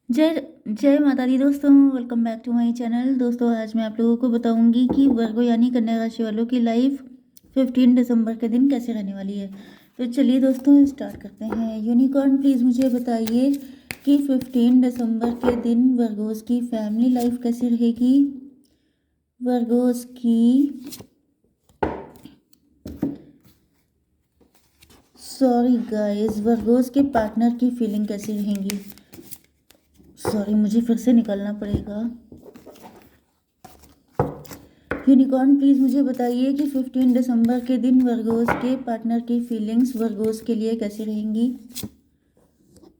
जय जय माता दी दोस्तों, welcome back to my channel. दोस्तों आज मैं आप लोगों को बताऊंगी कि वर्गो यानी कन्या राशि वालों की लाइफ 15 दिसंबर के दिन कैसे रहने वाली है। तो चलिए दोस्तों स्टार्ट करते हैं। यूनिकॉर्न प्लीज़ मुझे बताइए कि 15 दिसंबर के दिन वर्गोस की फैमिली लाइफ कैसी रहेगी। वर्गोस की सॉरी गाइस, वर्गोस के पार्टनर की फीलिंग कैसी रहेंगी। सॉरी, मुझे फिर से निकलना पड़ेगा। यूनिकॉर्न प्लीज़ मुझे बताइए कि 15 दिसंबर के दिन वर्गोस के पार्टनर की फीलिंग्स वर्गोस के लिए कैसी रहेंगी।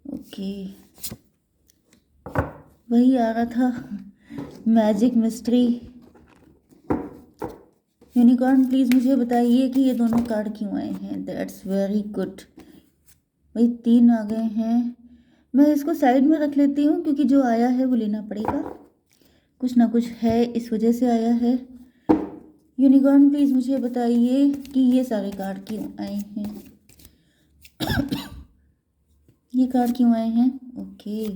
ओके, वही आ रहा था, मैजिक मिस्ट्री। यूनिकॉर्न प्लीज़ मुझे बताइए कि ये दोनों कार्ड क्यों आए हैं। That's very good. भाई 3 आ गए हैं। मैं इसको साइड में रख लेती हूँ क्योंकि जो आया है वो लेना पड़ेगा, कुछ ना कुछ है इस वजह से आया है। यूनिकॉर्न प्लीज़ मुझे बताइए कि ये सारे कार्ड क्यों आए हैं। ये कार्ड क्यों आए हैं। ओके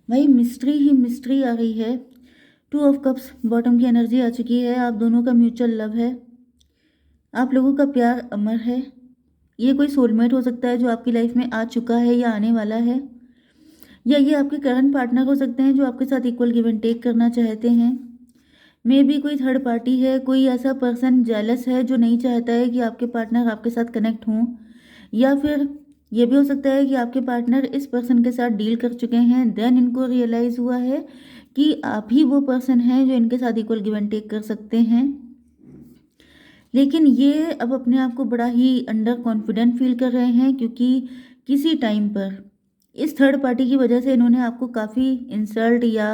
भाई, मिस्ट्री ही मिस्ट्री आ गई है। 2 ऑफ कप्स बॉटम की एनर्जी आ चुकी है। आप दोनों का म्यूचुअल लव है, आप लोगों का प्यार अमर है। ये कोई सोलमेट हो सकता है जो आपकी लाइफ में आ चुका है या आने वाला है, या ये आपके करंट पार्टनर हो सकते हैं जो आपके साथ इक्वल गिव एंड टेक करना चाहते हैं। मे भी कोई थर्ड पार्टी है, कोई ऐसा पर्सन जेलस है जो नहीं चाहता है कि आपके पार्टनर आपके साथ कनेक्ट हों, या फिर ये भी हो सकता है कि आपके पार्टनर इस पर्सन के साथ डील कर चुके हैं, देन इनको रियलाइज़ हुआ है कि आप ही वो पर्सन हैं जो इनके साथ इक्वल गिव एंड टेक कर सकते हैं। लेकिन ये अब अपने आप को बड़ा ही अंडर कॉन्फिडेंट फील कर रहे हैं क्योंकि किसी टाइम पर इस थर्ड पार्टी की वजह से इन्होंने आपको काफ़ी इंसल्ट या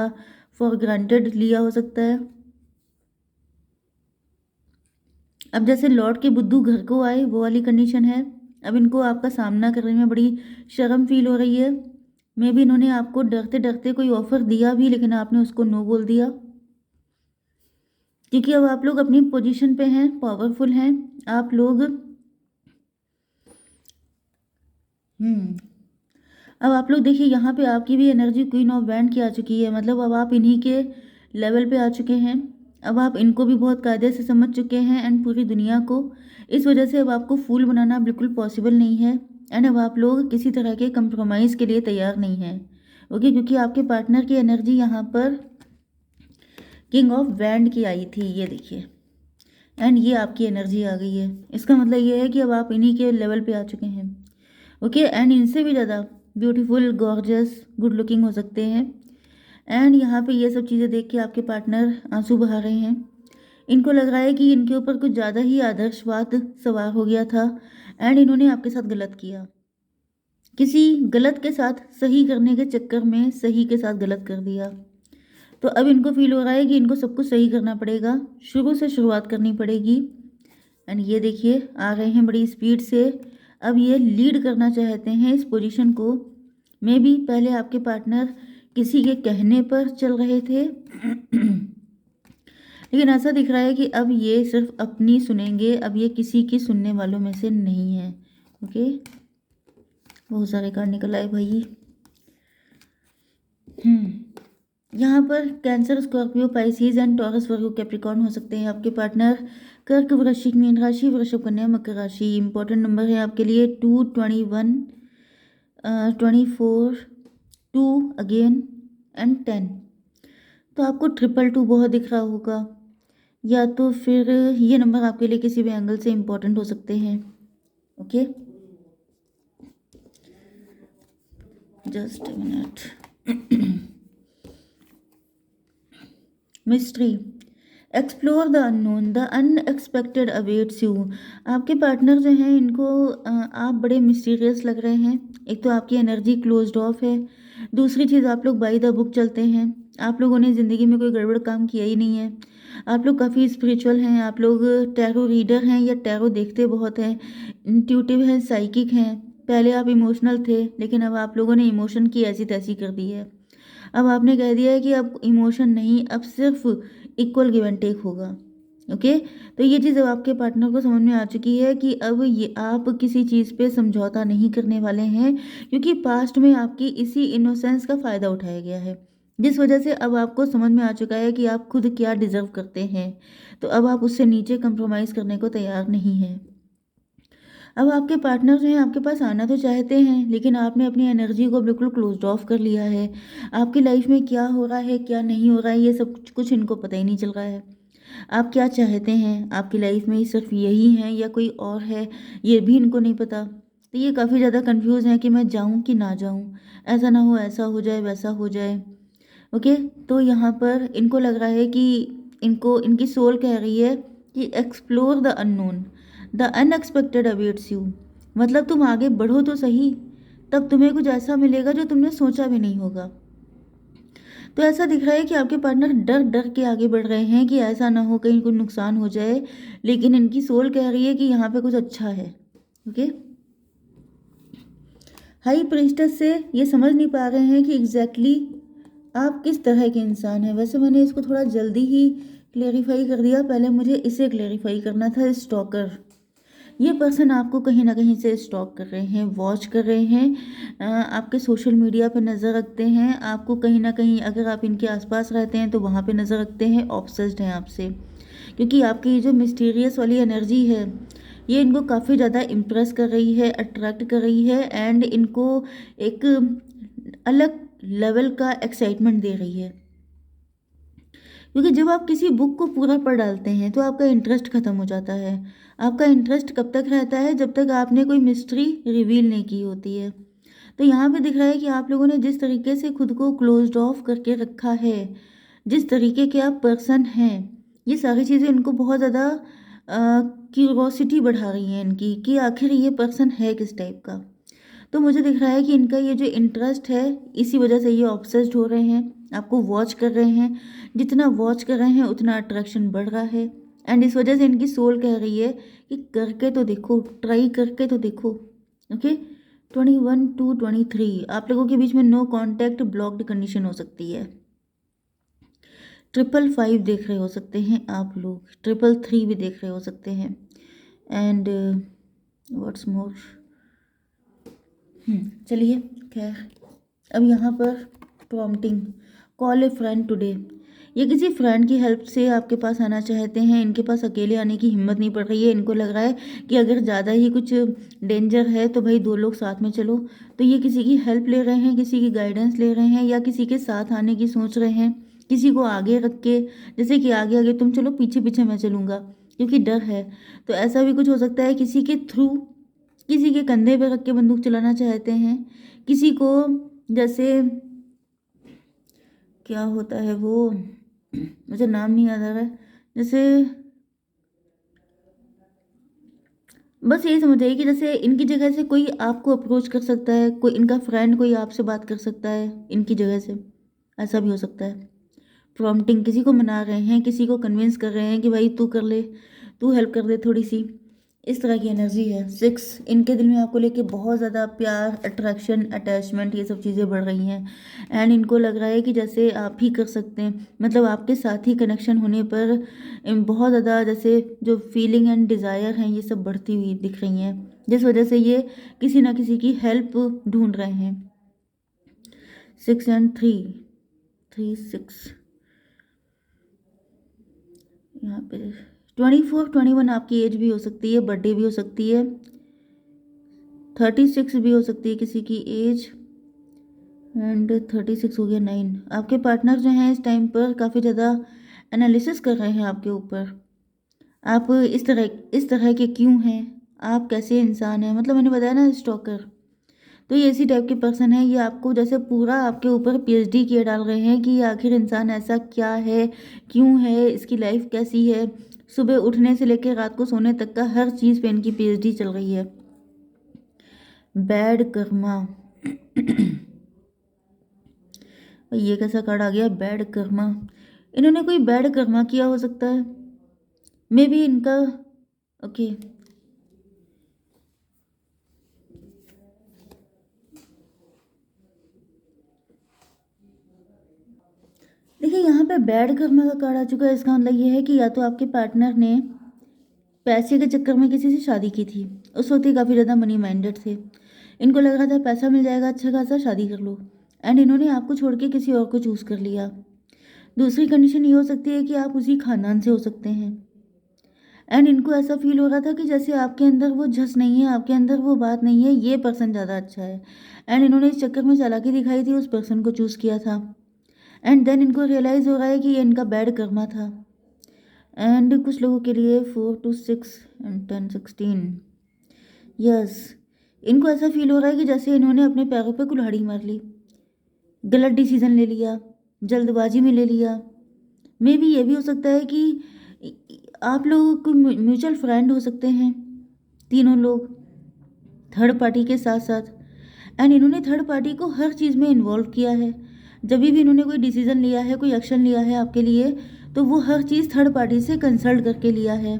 फॉर ग्रांटेड लिया हो सकता है। अब जैसे लौट के बुद्धू घर को आए वो वाली कंडीशन है। अब इनको आपका सामना करने में बड़ी शर्म फील हो रही है। मे भी इन्होंने आपको डरते डरते कोई ऑफर दिया भी लेकिन आपने उसको नो बोल दिया, क्योंकि अब आप लोग अपनी पोजीशन पे हैं, पावरफुल हैं आप लोग। अब आप लोग देखिए, यहाँ पे आपकी भी एनर्जी क्वीन ऑफ वैंड की आ चुकी है। मतलब अब आप इन्हीं के लेवल पे आ चुके हैं। अब आप इनको भी बहुत कायदे से समझ चुके हैं एंड पूरी दुनिया को। इस वजह से अब आपको फूल बनाना बिल्कुल पॉसिबल नहीं है एंड अब आप लोग किसी तरह के कंप्रोमाइज़ के लिए तैयार नहीं हैं। ओके, क्योंकि आपके पार्टनर की एनर्जी यहाँ पर किंग ऑफ वैंड की आई थी, ये देखिए, एंड ये आपकी एनर्जी आ गई है। इसका मतलब ये है कि अब आप इन्हीं के लेवल पे आ चुके हैं। ओके, एंड इनसे भी ज़्यादा ब्यूटीफुल, गॉर्जियस, गुड लुकिंग हो सकते हैं। एंड यहाँ पे ये सब चीज़ें देख के आपके पार्टनर आंसू बहा रहे हैं। इनको लग रहा है कि इनके ऊपर कुछ ज़्यादा ही आदर्शवाद सवार हो गया था एंड इन्होंने आपके साथ गलत किया। किसी गलत के साथ सही करने के चक्कर में सही के साथ गलत कर दिया। तो अब इनको फील हो रहा है कि इनको सब कुछ सही करना पड़ेगा, शुरू से शुरुआत करनी पड़ेगी। एंड ये देखिए आ रहे हैं बड़ी स्पीड से। अब ये लीड करना चाहते हैं इस पोजीशन को। मे बी पहले आपके पार्टनर किसी के कहने पर चल रहे थे लेकिन ऐसा दिख रहा है कि अब ये सिर्फ अपनी सुनेंगे, अब ये किसी की सुनने वालों में से नहीं है। ओके, बहुत सारे कार्ड निकल आए भाई। यहाँ पर cancer, Scorpio, Pisces and taurus, Virgo, Capricorn हो सकते हैं आपके पार्टनर। कर्क, वृश्चिक, मीन राशि, वृषभ, कन्या, मकर राशि। इंपॉर्टेंट नंबर है आपके लिए 2, 21, 24, 2 अगेन एंड 10। तो आपको 222 बहुत दिख रहा होगा, या तो फिर ये नंबर आपके लिए किसी भी एंगल से इम्पोर्टेंट हो सकते हैं। Okay, just a minute. Mystery, explore the unknown, the unexpected awaits you. आपके पार्टनर जो हैं इनको आप बड़े मिस्टीरियस लग रहे हैं। एक तो आपकी एनर्जी क्लोज्ड ऑफ है, दूसरी चीज़ आप लोग बाय द बुक चलते हैं। आप लोगों ने ज़िंदगी में कोई गड़बड़ काम किया ही नहीं है। आप लोग काफ़ी स्पिरिचुअल हैं, आप लोग टैरो रीडर हैं या टैरो देखते बहुत हैं, इंट्यूटिव हैं, साइकिक हैं। पहले आप इमोशनल थे लेकिन अब आप लोगों ने इमोशन की ऐसी तैसी कर दी है। अब आपने कह दिया है कि अब इमोशन नहीं, अब सिर्फ इक्वल गिव एंड टेक होगा। ओके। तो ये चीज़ अब आपके पार्टनर को समझ में आ चुकी है कि अब ये आप किसी चीज़ पे समझौता नहीं करने वाले हैं, क्योंकि पास्ट में आपकी इसी इनोसेंस का फ़ायदा उठाया गया है, जिस वजह से अब आपको समझ में आ चुका है कि आप खुद क्या डिज़र्व करते हैं। तो अब आप उससे नीचे कंप्रोमाइज़ करने को तैयार नहीं हैं। अब आपके पार्टनर जो हैं आपके पास आना तो चाहते हैं, लेकिन आपने अपनी एनर्जी को बिल्कुल क्लोज़्ड ऑफ कर लिया है। आपकी लाइफ़ में क्या हो रहा है, क्या नहीं हो रहा है, ये सब कुछ कुछ इनको पता ही नहीं चल रहा है। आप क्या चाहते हैं? आपकी लाइफ़ में सिर्फ़ यही है या कोई और है? ये भी इनको नहीं पता। तो ये काफ़ी ज़्यादा कन्फ्यूज़ हैं कि मैं जाऊँ कि ना जाऊँ? ऐसा ना हो ऐसा हो जाए, वैसा हो जाए। ओके? तो यहाँ पर इनको लग रहा है कि इनको इनकी सोल कह रही है कि explore the unknown, the unexpected awaits you. मतलब तुम आगे बढ़ो तो सही, तब तुम्हें कुछ ऐसा मिलेगा जो तुमने सोचा भी नहीं होगा। तो ऐसा दिख रहा है कि आपके पार्टनर डर डर के आगे बढ़ रहे हैं कि ऐसा ना हो कहीं कुछ नुकसान हो जाए, लेकिन इनकी सोल कह रही है कि यहाँ पे कुछ अच्छा है। ओके। हाई प्रीस्टेस से ये समझ नहीं पा रहे हैं कि एग्जैक्टली आप किस तरह के इंसान हैं। वैसे मैंने इसको थोड़ा जल्दी ही क्लेरिफाई कर दिया, पहले मुझे इसे क्लेरिफाई करना था। स्टॉकर, ये पर्सन आपको कहीं ना कहीं से स्टॉक कर रहे हैं, वॉच कर रहे हैं, आपके सोशल मीडिया पे नज़र रखते हैं, आपको कहीं ना कहीं अगर आप इनके आसपास रहते हैं तो वहाँ पे नज़र रखते हैं, ऑब्सेस्ड हैं आपसे, क्योंकि आपकी ये जो मिस्टीरियस वाली एनर्जी है ये इनको काफ़ी ज़्यादा इम्प्रेस कर रही है, अट्रैक्ट कर रही है, एंड इनको एक अलग लेवल का एक्साइटमेंट दे रही है। क्योंकि जब आप किसी बुक को पूरा पढ़ डालते हैं तो आपका इंटरेस्ट ख़त्म हो जाता है। आपका इंटरेस्ट कब तक रहता है? जब तक आपने कोई मिस्ट्री रिवील नहीं की होती है। तो यहाँ पे दिख रहा है कि आप लोगों ने जिस तरीके से खुद को क्लोज्ड ऑफ करके रखा है, जिस तरीके के आप पर्सन हैं, ये सारी चीज़ें इनको बहुत ज़्यादा क्यूरोसिटी बढ़ा रही हैं इनकी कि आखिर ये पर्सन है किस टाइप का। तो मुझे दिख रहा है कि इनका ये जो इंटरेस्ट है, इसी वजह से ये ऑब्सेस्ड हो रहे हैं, आपको वॉच कर रहे हैं। जितना वॉच कर रहे हैं उतना अट्रैक्शन बढ़ रहा है, एंड इस वजह से इनकी सोल कह रही है कि करके तो देखो, ट्राई करके तो देखो। ओके। 21 to 23 आप लोगों के बीच में नो कॉन्टैक्ट ब्लॉक्ड कंडीशन हो सकती है। 555 देख रहे हो सकते हैं आप लोग, 333 भी देख रहे हो सकते हैं, एंड व्हाट्स मोर। चलिए, खैर, अब यहाँ पर प्रॉम्प्टिंग, कॉल ए फ्रेंड टुडे। ये किसी फ्रेंड की हेल्प से आपके पास आना चाहते हैं, इनके पास अकेले आने की हिम्मत नहीं पड़ रही है। इनको लग रहा है कि अगर ज़्यादा ही कुछ डेंजर है तो भाई 2 लोग साथ में चलो। तो ये किसी की हेल्प ले रहे हैं, किसी की गाइडेंस ले रहे हैं, या किसी के साथ आने की सोच रहे हैं, किसी को आगे रख के, जैसे कि आगे आगे तुम चलो, पीछे पीछे मैं चलूँगा, क्योंकि डर है। तो ऐसा भी कुछ हो सकता है, किसी के थ्रू, किसी के कंधे पे रख के बंदूक चलाना चाहते हैं, किसी को, जैसे क्या होता है वो, मुझे नाम नहीं याद आ रहा है, जैसे, बस यही समझ आइए कि जैसे इनकी जगह से कोई आपको अप्रोच कर सकता है, कोई इनका फ्रेंड कोई आपसे बात कर सकता है इनकी जगह से, ऐसा भी हो सकता है। प्रॉम्प्टिंग, किसी को मना रहे हैं, किसी को कन्विंस कर रहे हैं कि भाई तू कर ले, तू हेल्प कर दे थोड़ी सी, इस तरह की एनर्जी है। 6, इनके दिल में आपको लेके बहुत ज़्यादा प्यार, अट्रैक्शन, अटैचमेंट, ये सब चीज़ें बढ़ रही हैं, एंड इनको लग रहा है कि जैसे आप ही कर सकते हैं, मतलब आपके साथ ही कनेक्शन होने पर बहुत ज़्यादा जैसे जो फीलिंग एंड डिज़ायर हैं ये सब बढ़ती हुई दिख रही हैं, जिस वजह से ये किसी ना किसी की हेल्प ढूंढ रहे हैं। 6 and 3, 3 6, यहाँ पे 24 21 आपकी एज भी हो सकती है, बर्थडे भी हो सकती है, 36 भी हो सकती है किसी की एज, एंड 36 हो गया 9। आपके पार्टनर जो हैं इस टाइम पर काफ़ी ज़्यादा एनालिसिस कर रहे हैं आपके ऊपर। आप इस तरह के क्यों हैं, आप कैसे इंसान हैं, मतलब मैंने बताया ना, स्टॉकर। तो ये इसी टाइप के पर्सन है, ये आपको जैसे पूरा आपके ऊपर पीएचडी किए डाल रहे हैं कि ये आखिर इंसान ऐसा क्या है, क्यों है, इसकी लाइफ कैसी है, सुबह उठने से लेकर रात को सोने तक का हर चीज़ पे इनकी पीएचडी चल रही है। बैड कर्मा, ये कैसा कार्ड आ गया, बैड कर्मा। इन्होंने कोई बैड कर्मा किया हो सकता है, मे बी इनका। ओके, देखिए यहाँ पे पे बैड कर्मा का कार्ड आ चुका है। इसका मतलब ये है कि या तो आपके पार्टनर ने पैसे के चक्कर में किसी से शादी की थी, उस वक्त ही काफ़ी ज़्यादा मनी माइंडेड थे, इनको लग रहा था पैसा मिल जाएगा अच्छा खासा, शादी कर लो, एंड इन्होंने आपको छोड़ के किसी और को चूज़ कर लिया। दूसरी कंडीशन ये हो सकती है कि आप उसी खानदान से हो सकते हैं, एंड इनको ऐसा फील हो रहा था कि जैसे आपके अंदर वो झस नहीं है, आपके अंदर वो बात नहीं है, ये पर्सन ज़्यादा अच्छा है, एंड इन्होंने इस चक्कर में चालाकी दिखाई थी, उस पर्सन को चूज़ किया था, एंड देन इनको रियलाइज़ हो रहा है कि ये इनका बैड कर्मा था। एंड कुछ लोगों के लिए 4 to 6 and 10 16, यस, इनको ऐसा फील हो रहा है कि जैसे इन्होंने अपने पैरों पे कुल्हाड़ी मार ली, गलत डिसीजन ले लिया, जल्दबाजी में ले लिया। मे बी ये भी हो सकता है कि आप लोगों को म्यूचुअल फ्रेंड हो सकते हैं, तीनों लोग थर्ड पार्टी के साथ साथ, एंड इन्होंने थर्ड पार्टी को हर चीज़ में इन्वॉल्व किया है। जब भी इन्होंने कोई डिसीज़न लिया है, कोई एक्शन लिया है आपके लिए, तो वो हर चीज़ थर्ड पार्टी से कंसल्ट करके लिया है,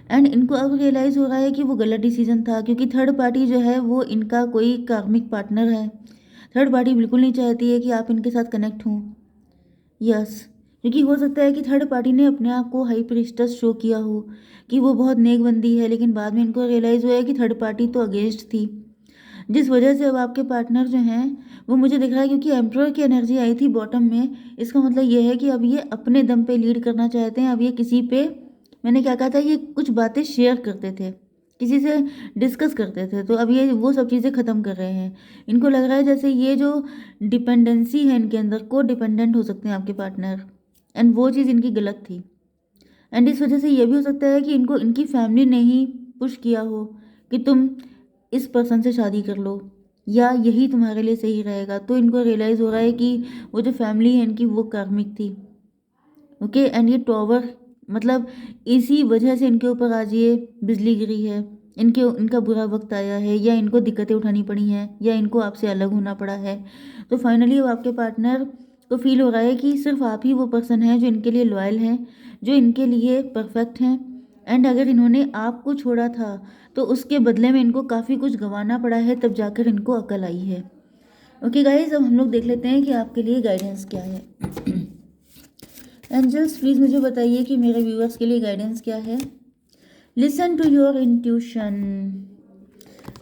एंड इनको अब रियलाइज़ हो रहा है कि वो गलत डिसीजन था, क्योंकि थर्ड पार्टी जो है वो इनका कोई कार्मिक पार्टनर है। थर्ड पार्टी बिल्कुल नहीं चाहती है कि आप इनके साथ कनेक्ट हों, यस, क्योंकि हो सकता है कि थर्ड पार्टी ने अपने आप को हाई प्रीस्टस शो किया हो कि वो बहुत नेक बंदी है, लेकिन बाद में इनको रियलाइज़ हुआ है कि थर्ड पार्टी तो अगेंस्ट थी, जिस वजह से अब आपके पार्टनर जो हैं वो मुझे दिख रहा है, क्योंकि एम्परर की एनर्जी आई थी बॉटम में, इसका मतलब ये है कि अब ये अपने दम पे लीड करना चाहते हैं। अब ये किसी पे, मैंने क्या कहा था, ये कुछ बातें शेयर करते थे, किसी से डिस्कस करते थे, तो अब ये वो सब चीज़ें ख़त्म कर रहे हैं। इनको लग रहा है जैसे ये जो डिपेंडेंसी है इनके अंदर, को डिपेंडेंट हो सकते हैं आपके पार्टनर, एंड वो चीज़ इनकी गलत थी, एंड इस वजह से ये भी हो सकता है कि इनको इनकी फैमिली ने ही पुश किया हो कि तुम इस पर्सन से शादी कर लो, या यही तुम्हारे लिए सही रहेगा। तो इनको रियलाइज़ हो रहा है कि वो जो फैमिली है इनकी वो कार्मिक थी, ओके, एंड ये टॉवर, मतलब इसी वजह से इनके ऊपर आज ये बिजली गिरी है, इनका बुरा वक्त आया है, या इनको दिक्कतें उठानी पड़ी हैं, या इनको आपसे अलग होना पड़ा है। तो फाइनली वो आपके पार्टनर को फील हो रहा है कि सिर्फ आप ही वो पर्सन है जो इनके लिए लॉयल हैं, जो इनके लिए परफेक्ट हैं, एंड अगर इन्होंने आपको छोड़ा था तो उसके बदले में इनको काफ़ी कुछ गंवाना पड़ा है, तब जाकर इनको अकल आई है। ओके गाइज, अब हम लोग देख लेते हैं कि आपके लिए गाइडेंस क्या है। एंजल्स प्लीज़ मुझे बताइए कि मेरे व्यूअर्स के लिए गाइडेंस क्या है। Listen to your intuition.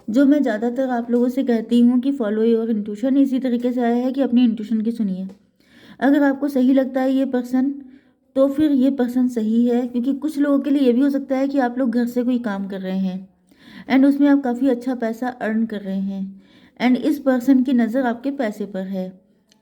जो मैं ज़्यादातर आप लोगों से कहती हूँ कि फॉलो योर इंट्यूशन, इसी तरीके से आया है कि अपनी इंट्यूशन की सुनिए। अगर आपको सही लगता है ये पर्सन, तो फिर ये पर्सन सही है, क्योंकि कुछ लोगों के लिए ये भी हो सकता है कि आप लोग घर से कोई काम कर रहे हैं एंड उसमें आप काफ़ी अच्छा पैसा अर्न कर रहे हैं, एंड इस पर्सन की नज़र आपके पैसे पर है,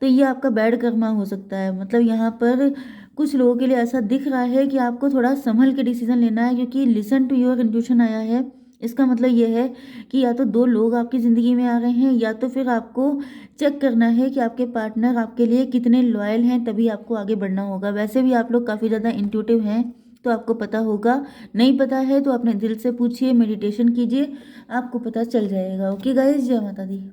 तो ये आपका बैड कर्मा हो सकता है। मतलब यहाँ पर कुछ लोगों के लिए ऐसा दिख रहा है कि आपको थोड़ा संभल के डिसीजन लेना है, क्योंकि लिसन टू योर इंट्यूशन आया है। इसका मतलब ये है कि या तो दो लोग आपकी ज़िंदगी में आ रहे हैं, या तो फिर आपको चेक करना है कि आपके पार्टनर आपके लिए कितने लॉयल हैं, तभी आपको आगे बढ़ना होगा। वैसे भी आप लोग काफ़ी ज़्यादा इंट्यूटिव हैं, तो आपको पता होगा। नहीं पता है तो अपने दिल से पूछिए, मेडिटेशन कीजिए, आपको पता चल जाएगा। ओके गाइस, जय माता दी।